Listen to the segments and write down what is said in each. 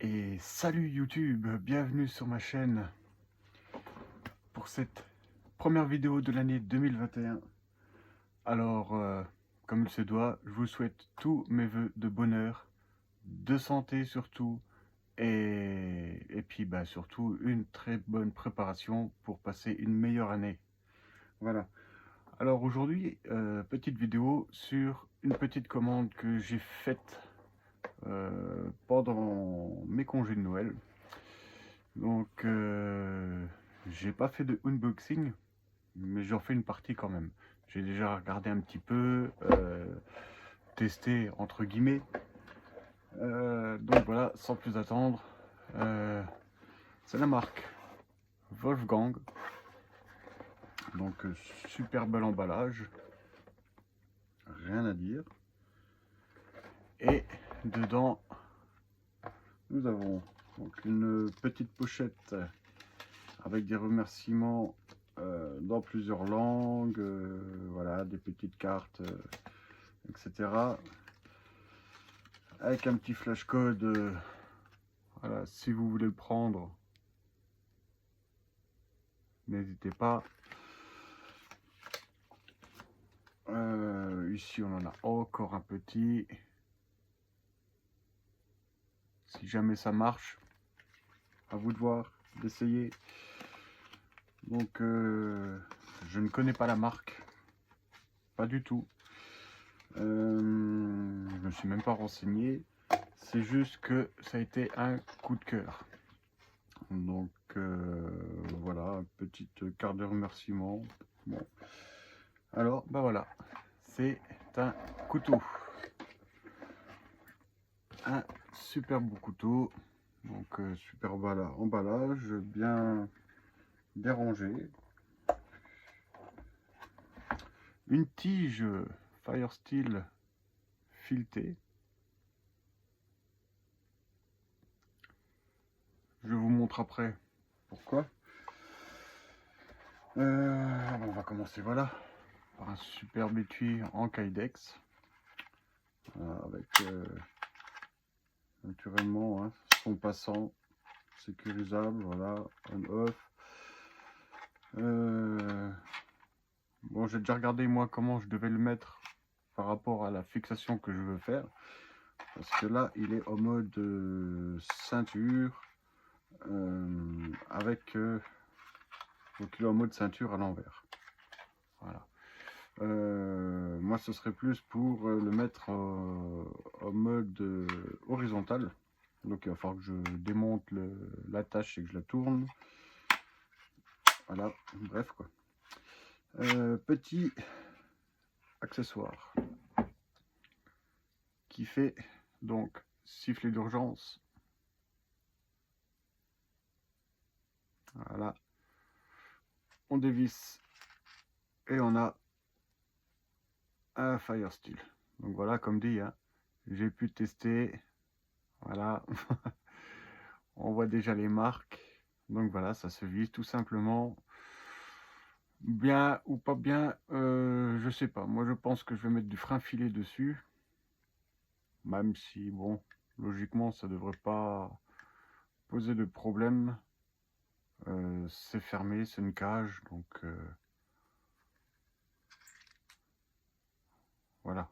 Et salut YouTube, bienvenue sur ma chaîne pour cette première vidéo de l'année 2021. Alors, comme il se doit, je vous souhaite tous mes vœux de bonheur, de santé surtout, et puis surtout une très bonne préparation pour passer une meilleure année. Voilà. Alors aujourd'hui, petite vidéo sur une petite commande que j'ai faite pendant mes congés de Noël. Donc, j'ai pas fait de unboxing, mais j'en fais une partie quand même. J'ai déjà regardé un petit peu, testé entre guillemets. Donc voilà, sans plus attendre, c'est la marque Wolfgang. Donc super bel emballage, rien à dire. Et dedans, nous avons donc une petite pochette avec des remerciements dans plusieurs langues, voilà, des petites cartes, etc. Avec un petit flash code, voilà, si vous voulez le prendre, n'hésitez pas. Ici, on en a encore un petit. Si jamais ça marche, à vous de voir, d'essayer. Donc, je ne connais pas la marque, pas du tout. Je me suis même pas renseigné. C'est juste que ça a été un coup de cœur. Donc voilà, petite carte de remerciement. Bon, alors voilà, c'est un couteau, un super beau couteau. Donc super emballage, bien rangé. Une tige Firesteel filetée. Je vous montre après pourquoi. On va commencer voilà par un superbe étui en Kydex, avec naturellement son passant sécurisable, voilà, on-off. Bon, j'ai déjà regardé moi comment je devais le mettre par rapport à la fixation que je veux faire, parce que là il est en mode ceinture, avec donc il est en mode ceinture à l'envers. Voilà. Moi ce serait plus pour le mettre en mode horizontal. Donc il va falloir que je démonte l'attache et que je la tourne. Voilà, bref quoi. Petit accessoire qui fait donc sifflet d'urgence. Voilà, on dévisse et on a un Firesteel. Donc voilà, comme dit, j'ai pu tester. Voilà, on voit déjà les marques. Donc voilà, ça se vise tout simplement. Bien ou pas bien, je sais pas. Moi, je pense que je vais mettre du frein filé dessus. Même si, bon, logiquement, ça devrait pas poser de problème. C'est fermé, c'est une cage, donc voilà.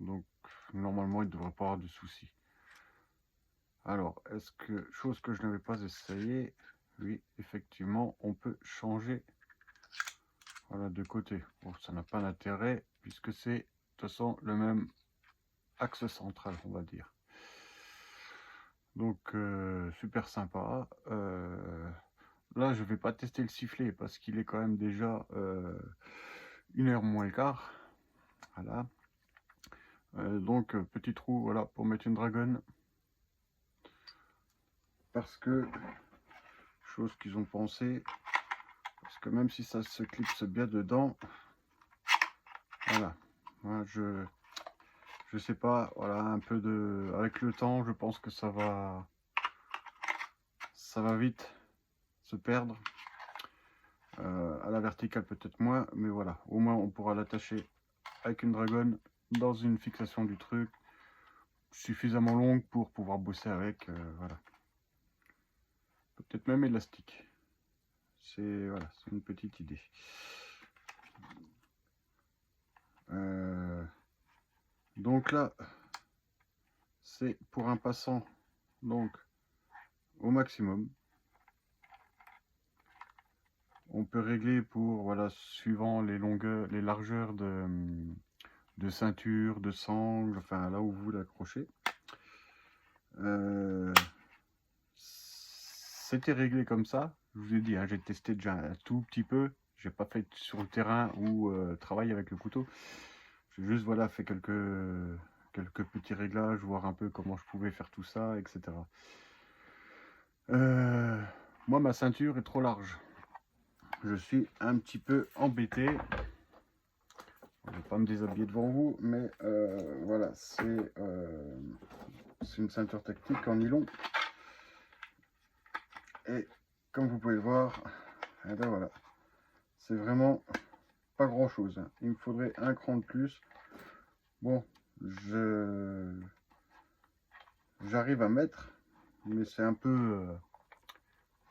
Donc, normalement, il ne devrait pas avoir de soucis. Alors, est-ce que, chose que je n'avais pas essayé, oui, effectivement, on peut changer, voilà, de côté. Bon, ça n'a pas d'intérêt, puisque c'est, de toute façon, le même axe central, on va dire. Donc, super sympa. Là, je vais pas tester le sifflet, parce qu'il est quand même déjà 1h moins le quart. Voilà. Donc, petit trou, voilà, pour mettre une dragonne. Parce que, chose qu'ils ont pensé, parce que même si ça se clipse bien dedans, voilà, moi je sais pas, voilà, un peu de, avec le temps, je pense que ça va vite se perdre. À la verticale peut-être moins, mais voilà, au moins on pourra l'attacher avec une dragonne dans une fixation du truc. suffisamment longue pour pouvoir bosser avec, voilà. Peut-être même élastique. C'est voilà, c'est une petite idée. Donc là, c'est pour un passant, donc au maximum. On peut régler pour, voilà, suivant les longueurs, les largeurs de ceinture, de sangle, enfin là où vous l'accrochez. C'était réglé comme ça. Je vous ai dit, hein, j'ai testé déjà un tout petit peu. J'ai pas fait sur le terrain ou travailler avec le couteau. J'ai juste voilà fait quelques petits réglages, voir un peu comment je pouvais faire tout ça, etc. Moi, ma ceinture est trop large. Je suis un petit peu embêté. Je ne vais pas me déshabiller devant vous, mais voilà, c'est une ceinture tactique en nylon. Et comme vous pouvez le voir, eh ben voilà, c'est vraiment pas grand chose. Il me faudrait un cran de plus. Bon, j'arrive à mettre, mais c'est un peu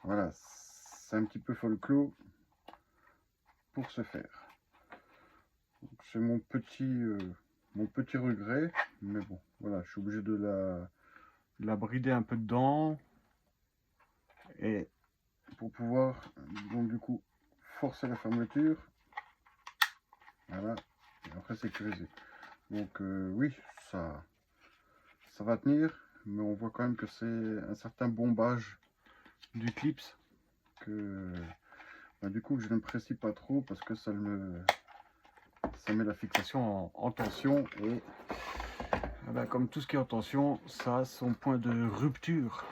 voilà, c'est un petit peu folklore pour se faire. C'est mon petit regret, mais bon, voilà, je suis obligé de la brider un peu dedans et pour pouvoir donc du coup forcer la fermeture, voilà, et après sécuriser. Donc oui, ça va tenir, mais on voit quand même que c'est un certain bombage du clips que du coup je ne précise pas trop parce que ça met la fixation en tension et comme tout ce qui est en tension, ça a son point de rupture.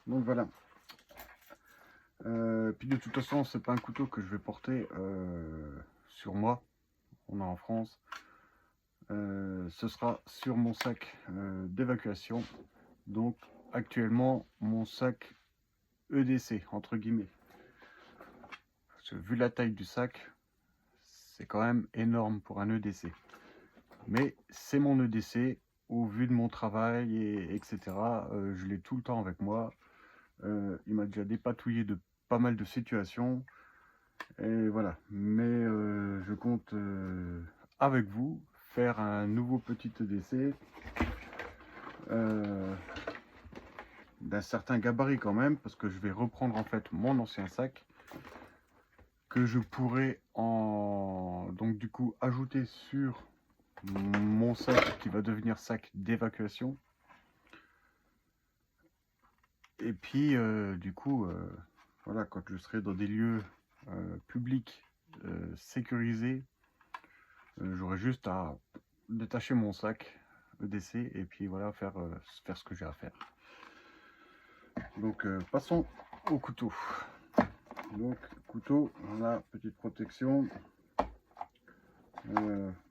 Donc voilà. Puis de toute façon, c'est pas un couteau que je vais porter sur moi. On est en France. Ce sera sur mon sac d'évacuation. Donc actuellement, mon sac EDC, entre guillemets. Parce que, vu la taille du sac, c'est quand même énorme pour un EDC. Mais c'est mon EDC, au vu de mon travail, etc. Je l'ai tout le temps avec moi. Il m'a déjà dépatouillé de pas mal de situations. Et voilà. Mais je compte avec vous faire un nouveau petit EDC. D'un certain gabarit quand même, parce que je vais reprendre en fait mon ancien sac que je pourrais donc du coup ajouter sur mon sac qui va devenir sac d'évacuation. Et puis du coup voilà, quand je serai dans des lieux publics sécurisés, j'aurai juste à détacher mon sac EDC et puis voilà, faire ce que j'ai à faire. Donc passons au couteau. Donc couteau, voilà, petite protection,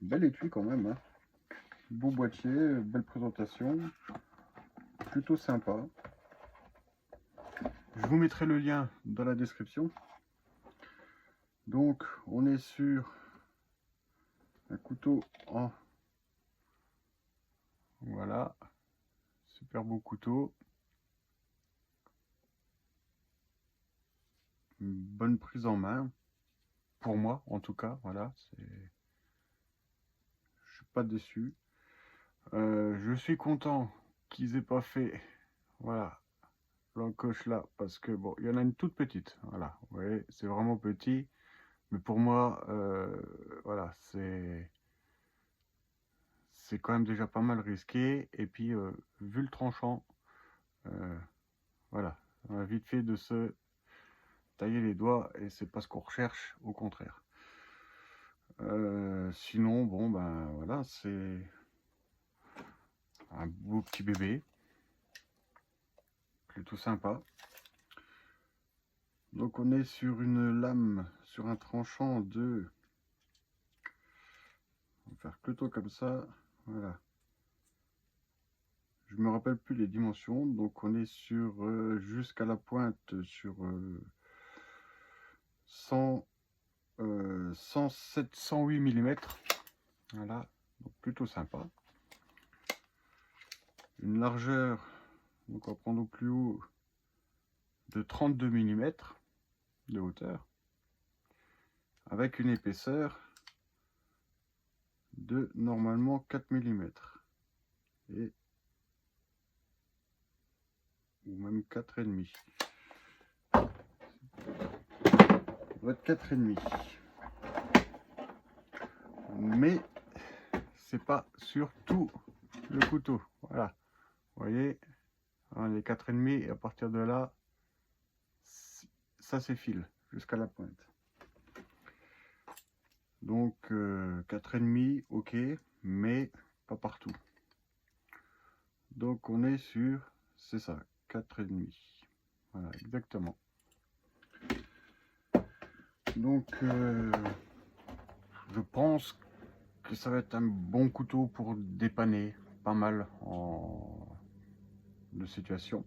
bel étui quand même, hein. Beau boîtier, belle présentation, plutôt sympa. Je vous mettrai le lien dans la description. Donc on est sur un couteau en voilà, super beau couteau, une bonne prise en main pour moi en tout cas. Voilà, je suis pas déçu. Je suis content qu'ils aient pas fait voilà l'encoche là, parce que bon, il y en a une toute petite, voilà, vous voyez, c'est vraiment petit, mais pour moi voilà, c'est quand même déjà pas mal risqué. Et puis vu le tranchant, voilà, on a vite fait de se tailler les doigts et c'est pas ce qu'on recherche, au contraire. Sinon bon ben voilà, c'est un beau petit bébé, plutôt sympa. Donc on est sur une lame, sur un tranchant de, on va faire plutôt comme ça, voilà. Je me rappelle plus les dimensions, donc on est sur jusqu'à la pointe sur 107, 108 mm. Voilà, donc plutôt sympa. Une largeur, donc on va prendre au plus haut, de 32 mm de hauteur, avec une épaisseur de normalement 4 mm, et ou même 4,5. Doit être 4,5. Mais c'est pas sur tout le couteau. Voilà, vous voyez, hein, les 4,5, et à partir de là, ça s'effile jusqu'à la pointe. Donc 4,5, ok, mais pas partout. Donc on est sur, c'est ça, 4,5. Voilà, exactement. Donc je pense que ça va être un bon couteau pour dépanner pas mal de situations.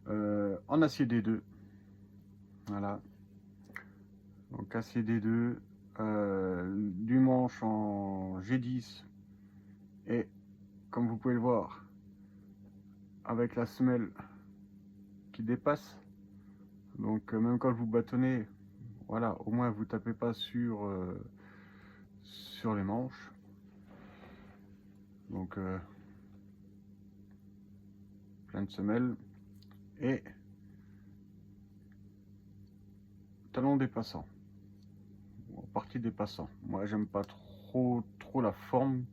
En acier D2. Voilà. Donc acier D2, du manche en G10, et comme vous pouvez le voir, avec la semelle qui dépasse. Donc même quand vous bâtonnez, voilà, au moins vous tapez pas sur les manches. Donc plein de semelles, et talon dépassant, partie dépassant. Moi j'aime pas trop la forme,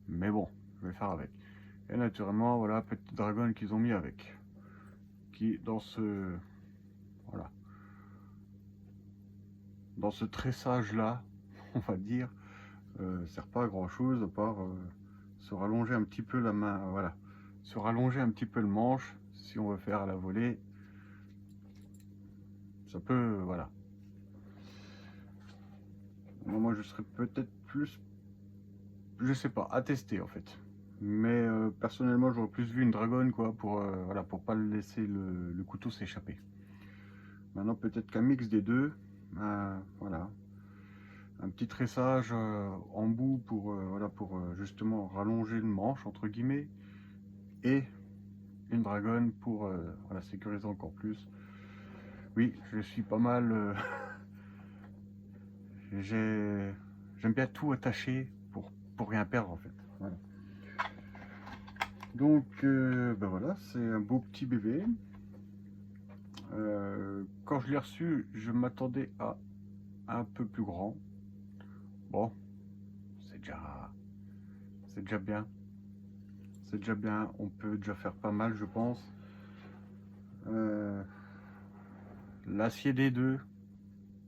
mais bon, je vais faire avec. Et naturellement, voilà, petite dragonne qu'ils ont mis avec, qui dans ce, voilà, dans ce tressage là, on va dire, sert pas à grand chose à part se rallonger un petit peu la main, voilà, se rallonger un petit peu le manche si on veut faire à la volée. Ça peut, voilà. Moi je serais peut-être plus, je sais pas, à tester en fait. Mais personnellement j'aurais plus vu une dragonne, quoi, pour voilà, pour pas laisser le couteau s'échapper. Maintenant peut-être qu'un mix des deux, voilà, un petit tressage en bout pour voilà, pour justement rallonger le manche entre guillemets, et une dragonne pour voilà, sécuriser encore plus. Oui, je suis pas mal j'aime bien tout attacher pour rien perdre en fait. Voilà. Donc ben voilà, c'est un beau petit bébé. Quand je l'ai reçu, je m'attendais à un peu plus grand. Bon, c'est déjà bien. C'est déjà bien, on peut déjà faire pas mal, je pense. L'acier des deux,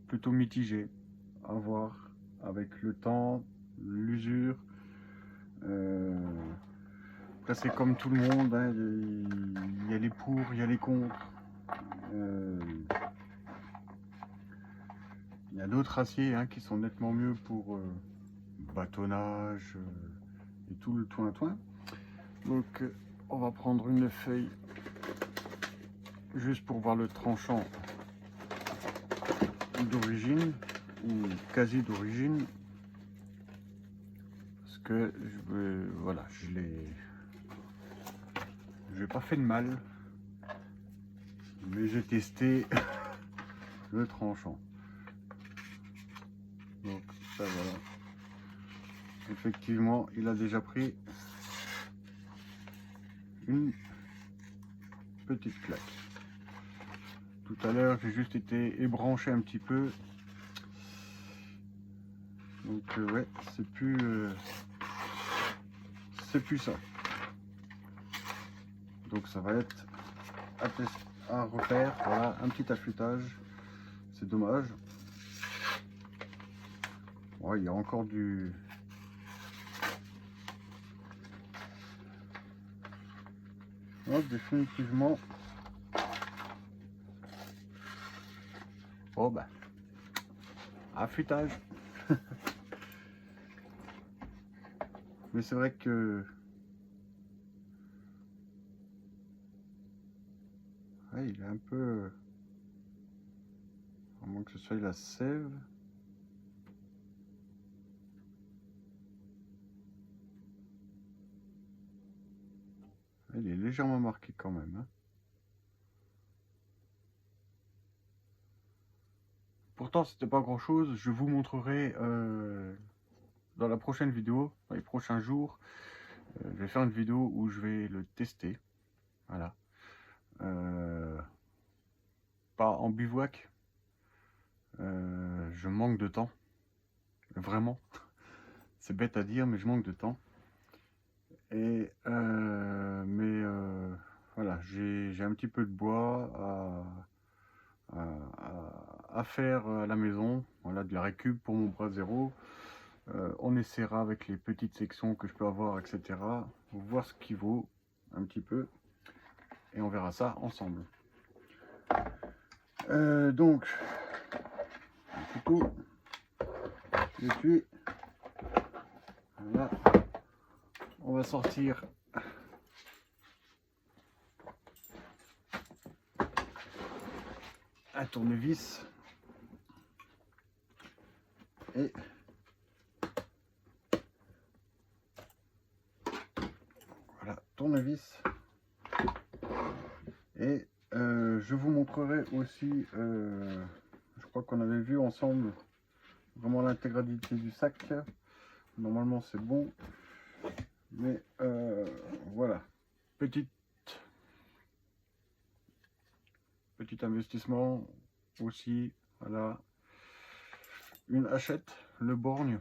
plutôt mitigé, à voir avec le temps, l'usure. Après c'est comme tout le monde, hein, il y a les pour, il y a les contre. Il y a d'autres aciers, hein, qui sont nettement mieux pour bâtonnage et tout le toin-toin. Donc on va prendre une feuille juste pour voir le tranchant d'origine, ou quasi d'origine, parce que voilà, je n'ai pas fait de mal, mais j'ai testé le tranchant. Donc ça, voilà, effectivement il a déjà pris une petite claque. Tout à l'heure j'ai juste été ébranché un petit peu, donc ouais, c'est plus ça. Donc ça va être à refaire. Voilà, un petit affûtage, c'est dommage. Ouais, il y a encore du... Oh, définitivement. Oh bah, affûtage. Mais c'est vrai que... ouais, il est un peu... à moins que ce soit la sève. Elle est légèrement marquée quand même, hein. Pourtant, c'était pas grand chose. Je vous montrerai dans la prochaine vidéo, dans les prochains jours. Je vais faire une vidéo où je vais le tester. Voilà. Pas en bivouac. Je manque de temps. Vraiment. C'est bête à dire, mais je manque de temps. Et voilà, j'ai un petit peu de bois à faire à la maison. Voilà, de la récup pour mon bras zéro. On essaiera avec les petites sections que je peux avoir, etc. Voir ce qu'il vaut un petit peu. Et on verra ça ensemble. Donc, le couteau, l'étui. Voilà. On va sortir un tournevis. Et voilà, tournevis. Et je vous montrerai aussi, je crois qu'on avait vu ensemble vraiment l'intégralité du sac. Normalement c'est bon, mais voilà, petit investissement aussi. Voilà, une hachette, le borgne,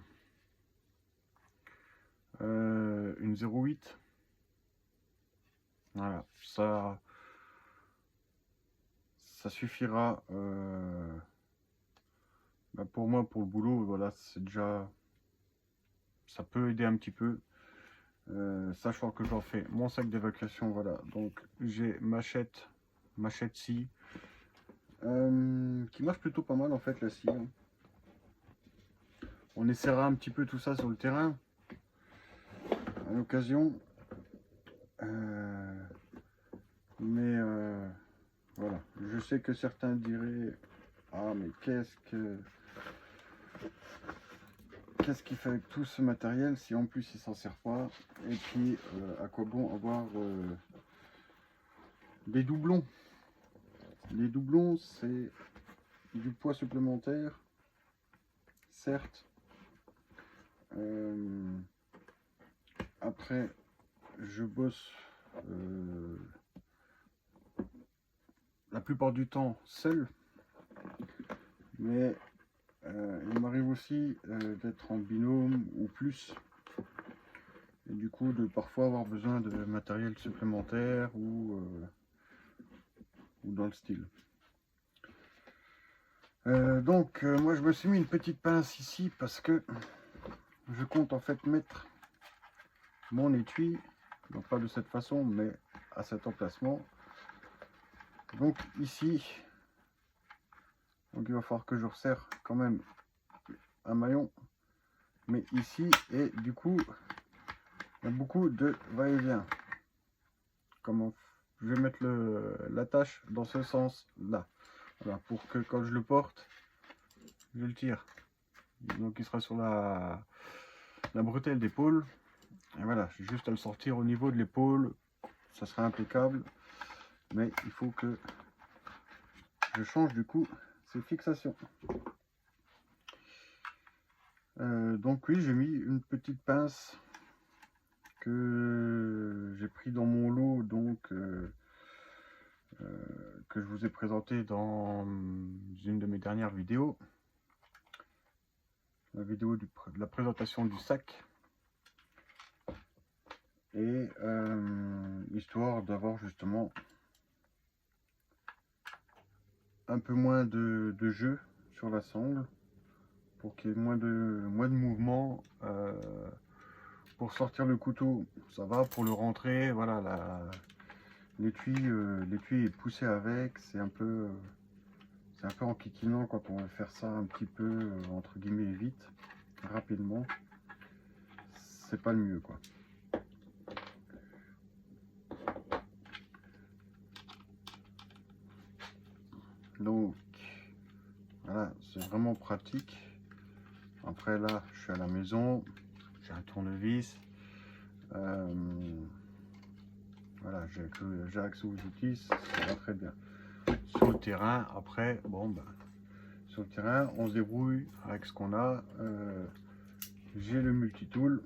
une 0,8. Voilà, ça suffira pour moi, pour le boulot. Voilà, c'est déjà, ça peut aider un petit peu, sachant que j'en fais mon sac d'évacuation. Voilà, donc j'ai machette scie, qui marche plutôt pas mal en fait, la scie, hein. On essaiera un petit peu tout ça sur le terrain à l'occasion, voilà, je sais que certains diraient: ah mais qu'est-ce qu'il fait avec tout ce matériel si en plus il s'en sert pas, et puis à quoi bon avoir des doublons. Les doublons, c'est du poids supplémentaire, certes. Après, je bosse la plupart du temps seul, mais il m'arrive aussi d'être en binôme ou plus, et du coup de parfois avoir besoin de matériel supplémentaire ou dans le style. Donc moi je me suis mis une petite pince ici parce que je compte en fait mettre mon étui, donc pas de cette façon mais à cet emplacement. Donc ici, donc il va falloir que je resserre quand même un maillon, mais ici, et du coup il y a beaucoup de va-et-vient. Comment je vais mettre l'attache dans ce sens là, voilà, pour que quand je le porte, je le tire. Donc il sera sur la bretelle d'épaule. Et voilà, j'ai juste à le sortir au niveau de l'épaule, ça sera impeccable. Mais il faut que je change du coup ces fixations. Donc oui, j'ai mis une petite pince que j'ai pris dans mon lot, donc que je vous ai présenté dans une de mes dernières vidéos, la vidéo de la présentation du sac, et histoire d'avoir justement un peu moins de jeu sur la sangle, pour qu'il y ait moins de mouvement. Pour sortir le couteau, ça va. Pour le rentrer, voilà, l'étui est poussé avec, c'est un peu enquiquinant quand on veut faire ça un petit peu entre guillemets vite, rapidement. C'est pas le mieux, quoi. Donc voilà, c'est vraiment pratique. Après là, je suis à la maison, j'ai un tournevis. Voilà, j'ai accès aux outils, ça va très bien. Sur le terrain, après, bon ben, sur le terrain, on se débrouille avec ce qu'on a. J'ai le multitool.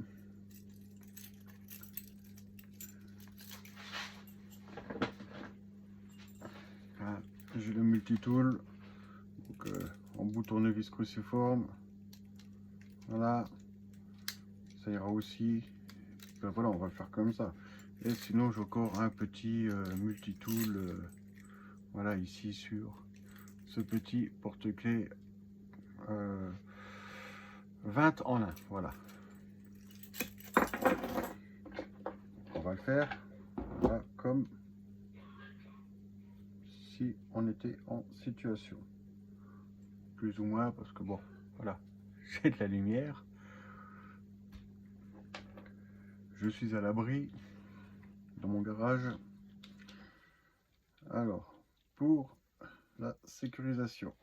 Hein, j'ai le multitool. Donc, en bout tournevis cruciforme. Voilà. Ça ira aussi. Ben voilà, on va le faire comme ça. Et sinon, j'ai encore un petit multitool. Voilà, ici sur ce petit porte-clés 20 en 1. Voilà. On va le faire. Voilà, comme si on était en situation. Plus ou moins, parce que bon, voilà, j'ai de la lumière. Je suis à l'abri dans mon garage. Alors, pour la sécurisation.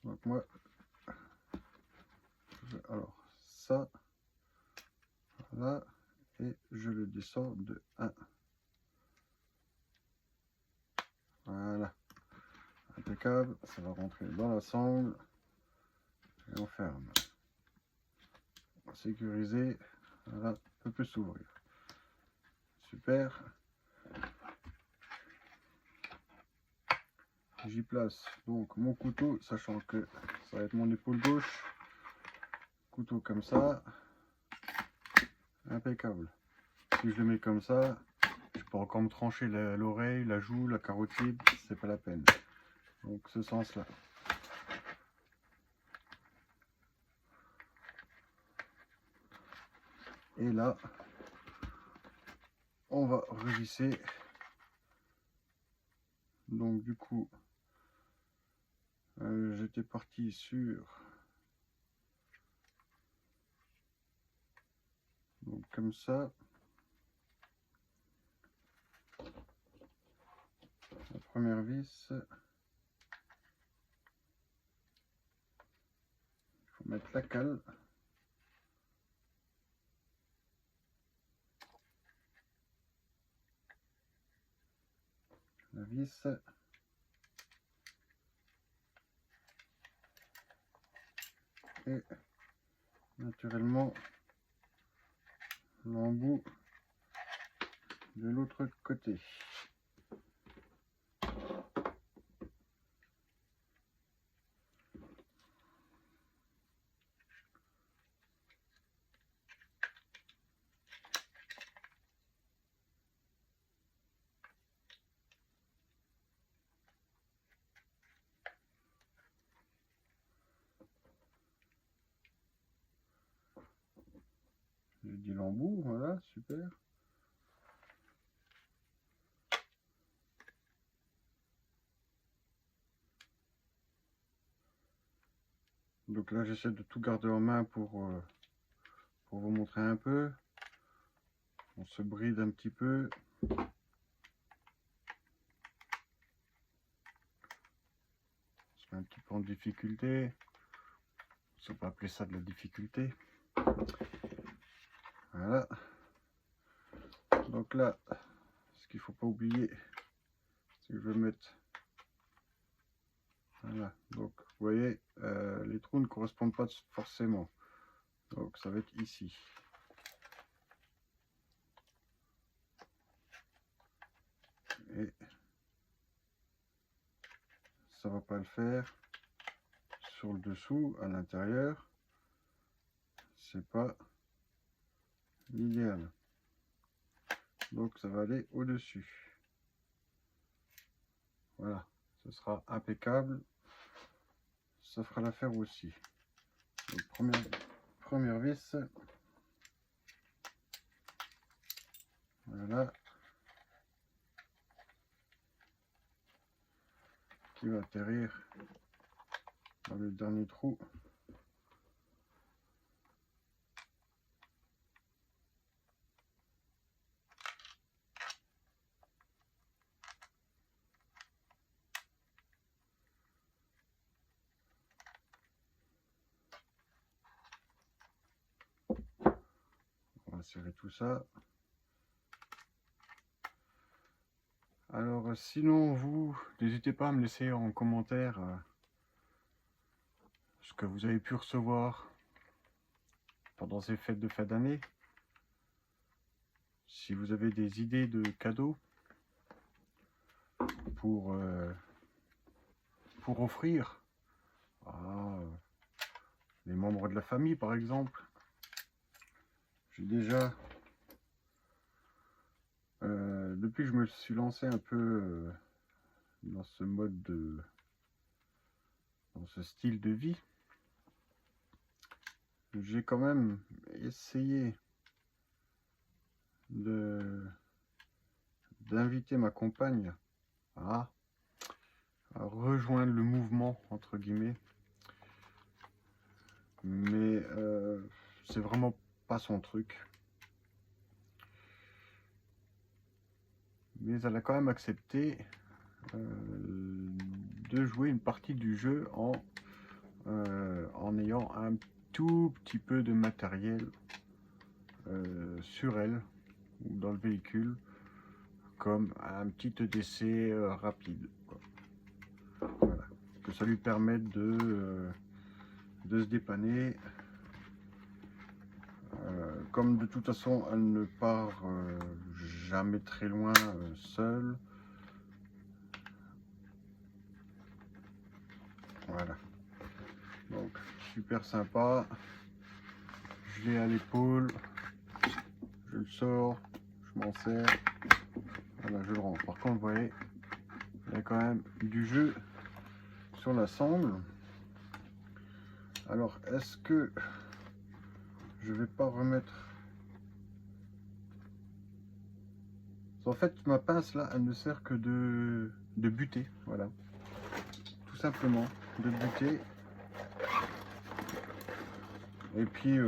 Donc moi, alors ça, là, et je le descends de 1. Voilà, impeccable, ça va rentrer dans la sangle et on ferme. On va sécuriser, voilà, ça peut s'ouvrir. Super. J'y place donc mon couteau, sachant que ça va être mon épaule gauche. Couteau comme ça, impeccable. Si je le mets comme ça, je peux encore me trancher l'oreille, la joue, la carotide, c'est pas la peine. Donc ce sens là. Et là, on va revisser. Donc du coup, j'étais parti sur, donc comme ça, la première vis, il faut mettre la cale. La vis. Et naturellement l'embout de l'autre côté. J'ai dit l'embout, voilà, super. Donc là, j'essaie de tout garder en main pour vous montrer un peu. On se bride un petit peu. On se met un petit peu en difficulté. On peut appeler ça de la difficulté. Voilà. Donc là, ce qu'il ne faut pas oublier, c'est que je vais mettre... Voilà. Donc, vous voyez, les trous ne correspondent pas forcément. Donc, ça va être ici. Et ça va pas le faire sur le dessous, à l'intérieur. C'est pas l'idéal. Donc, ça va aller au-dessus. Voilà, ce sera impeccable. Ça fera l'affaire aussi. Donc, première vis. Voilà. Qui va atterrir dans le dernier trou. On va serrer tout ça. Alors sinon, vous, n'hésitez pas à me laisser en commentaire ce que vous avez pu recevoir pendant ces fêtes de fin d'année. Si vous avez des idées de cadeaux pour offrir à les membres de la famille, par exemple. J'ai déjà, depuis que je me suis lancé un peu dans ce mode dans ce style de vie, j'ai quand même essayé d'inviter ma compagne à rejoindre le mouvement, entre guillemets, mais c'est vraiment pas son truc. Mais elle a quand même accepté de jouer une partie du jeu en ayant un tout petit peu de matériel sur elle ou dans le véhicule, comme un petit EDC rapide, quoi. Voilà. Que ça lui permette de se dépanner. Comme de toute façon elle ne part jamais très loin seule. Voilà. Donc super sympa. Je l'ai à l'épaule. Je le sors. Je m'en sers. Voilà, je le rends. Par contre, vous voyez, il y a quand même du jeu sur la sangle. Alors, est-ce que je vais pas remettre... En fait, ma pince là, elle ne sert que de buter. Voilà. Tout simplement, de buter. Et puis,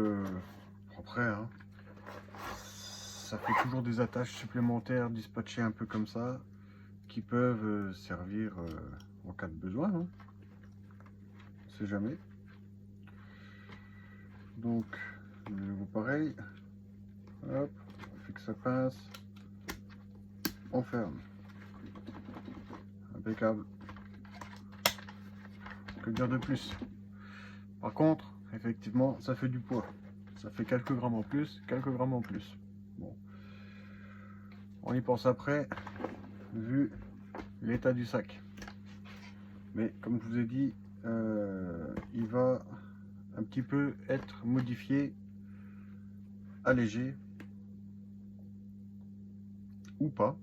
après, hein, ça fait toujours des attaches supplémentaires dispatchées un peu comme ça, qui peuvent servir en cas de besoin, hein. On sait jamais. Donc, de nouveau pareil. Hop, on fixe sa pince. On ferme. Impeccable. Que dire de plus? Par contre, effectivement, ça fait du poids. Ça fait quelques grammes en plus, quelques grammes en plus. Bon. On y pense après, vu l'état du sac. Mais comme je vous ai dit, il va un petit peu être modifié, allégé, ou pas.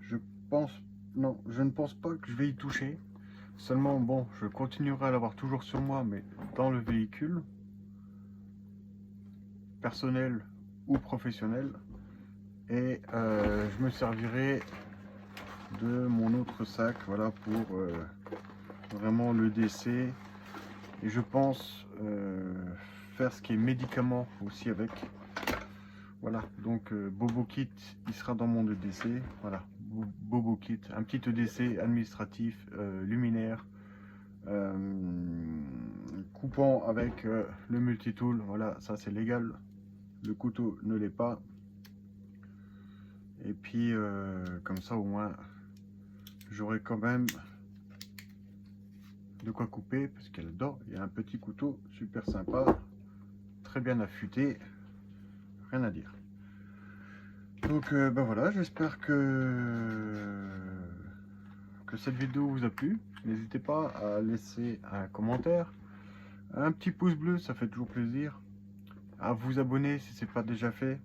Je pense, non, je ne pense pas que je vais y toucher. Seulement, bon, je continuerai à l'avoir toujours sur moi, mais dans le véhicule, personnel ou professionnel. Et je me servirai de mon autre sac, voilà, pour vraiment le DC. Et je pense faire ce qui est médicament aussi avec. Voilà, donc Bobo Kit, il sera dans mon EDC. Voilà, Bobo Kit, un petit EDC administratif, luminaire, coupant avec le multitool. Voilà, ça c'est légal. Le couteau ne l'est pas. Et puis, comme ça au moins, j'aurai quand même de quoi couper, parce qu'elle adore. Il y a un petit couteau super sympa, très bien affûté, rien à dire. Donc ben voilà, j'espère que cette vidéo vous a plu. N'hésitez pas à laisser un commentaire, un petit pouce bleu, ça fait toujours plaisir, à vous abonner si ce n'est pas déjà fait.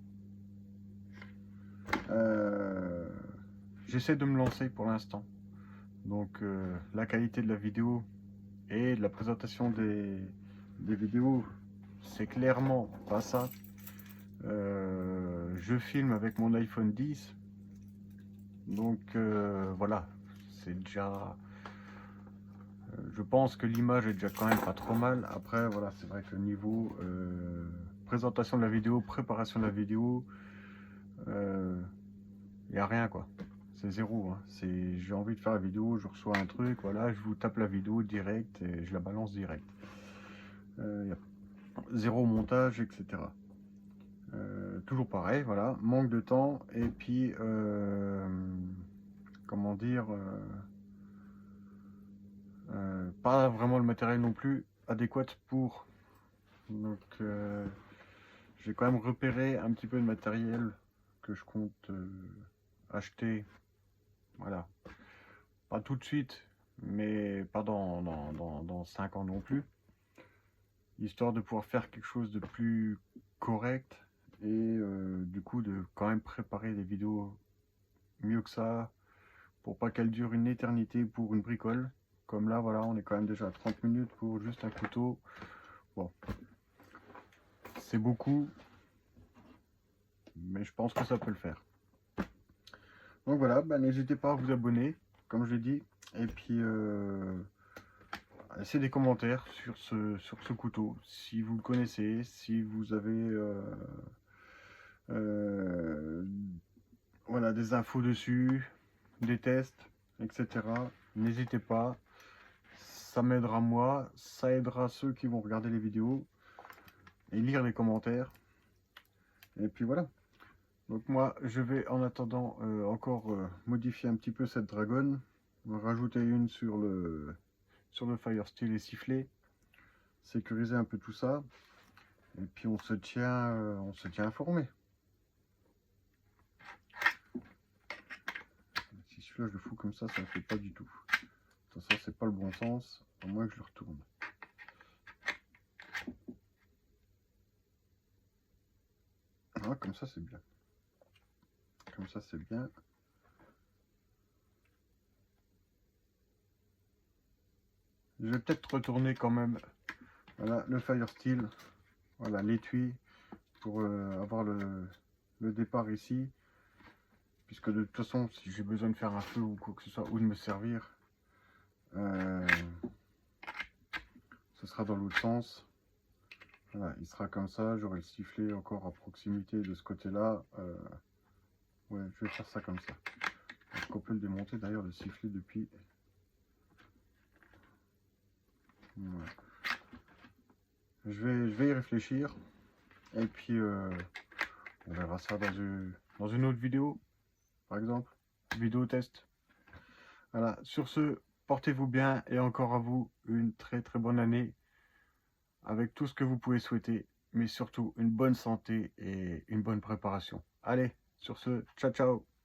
J'essaie de me lancer pour l'instant, donc la qualité de la vidéo et de la présentation des vidéos, c'est clairement pas ça. Je filme avec mon iPhone 10, donc voilà, c'est déjà, je pense que l'image est déjà quand même pas trop mal. Après voilà, c'est vrai que niveau présentation de la vidéo, préparation de la vidéo, il n'y a rien quoi, c'est zéro, hein. J'ai envie de faire la vidéo, je reçois un truc, voilà, je vous tape la vidéo direct et je la balance direct. Y a zéro montage, etc. Toujours pareil, voilà, manque de temps, et puis comment dire, pas vraiment le matériel non plus adéquat pour. Donc j'ai quand même repéré un petit peu de matériel que je compte acheter, voilà, pas tout de suite, mais pas dans 5 ans non plus, histoire de pouvoir faire quelque chose de plus correct, et du coup de quand même préparer des vidéos mieux que ça, pour pas qu'elles durent une éternité pour une bricole. Comme là, voilà, on est quand même déjà à 30 minutes pour juste un couteau. Bon, c'est beaucoup, mais je pense que ça peut le faire. Donc voilà, bah, n'hésitez pas à vous abonner, comme je l'ai dit, et puis laissez des commentaires sur ce couteau, si vous le connaissez, si vous avez euh, voilà, des infos dessus, des tests, etc. N'hésitez pas, ça m'aidera moi, ça aidera ceux qui vont regarder les vidéos et lire les commentaires. Et puis voilà. Donc moi, je vais en attendant encore modifier un petit peu cette dragonne, rajouter une sur le Fire Steel et siffler, sécuriser un peu tout ça, et puis on se tient informé. Si celui-là je le fous comme ça ne fait pas du tout. Ça c'est pas le bon sens, à moins que je le retourne. Ah, comme ça c'est bien. Comme ça c'est bien. Je vais peut-être retourner quand même, voilà, le Fire Steel, voilà, l'étui, pour avoir le départ ici, puisque de toute façon, si j'ai besoin de faire un feu ou quoi que ce soit, ou de me servir, ce sera dans l'autre sens. Voilà, il sera comme ça, j'aurai le sifflet encore à proximité de ce côté-là. Ouais, je vais faire ça comme ça. Est-ce qu'on peut le démonter d'ailleurs, le sifflet, depuis? Voilà. Je vais y réfléchir, et puis on verra ça dans une autre vidéo, par exemple, vidéo test. Voilà, sur ce, portez-vous bien, et encore à vous une très très bonne année, avec tout ce que vous pouvez souhaiter, mais surtout une bonne santé et une bonne préparation. Allez, sur ce, ciao ciao!